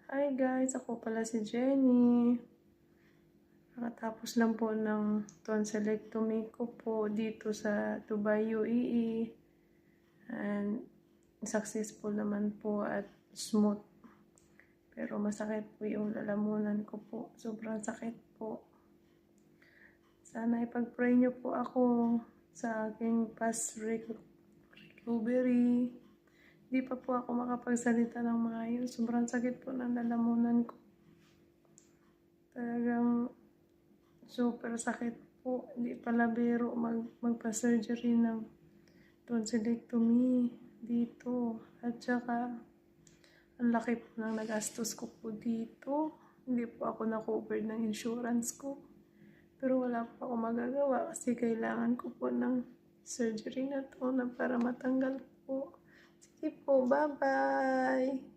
Hi guys, ako pala si Jenny. Nakatapos lang po ng tonsillectomy ko po dito sa Dubai, UAE. And successful naman po at smooth. Pero masakit po yung lalamunan ko po. Sobrang sakit po. Sana ipag-pray niyo po ako sa aking past recovery. Di pa po ako makapagsalita ng maayos. Sobrang sakit po ng lalamunan ko. Talagang super sakit po. Hindi pala biro magpa-surgery ng tonsillectomy dito. At saka, ang laki po ng nagastos ko po dito. Hindi po ako na-cover ng insurance ko. Pero wala po ako magagawa kasi kailangan ko po ng surgery na to na para matanggal po. Sige po, bye-bye!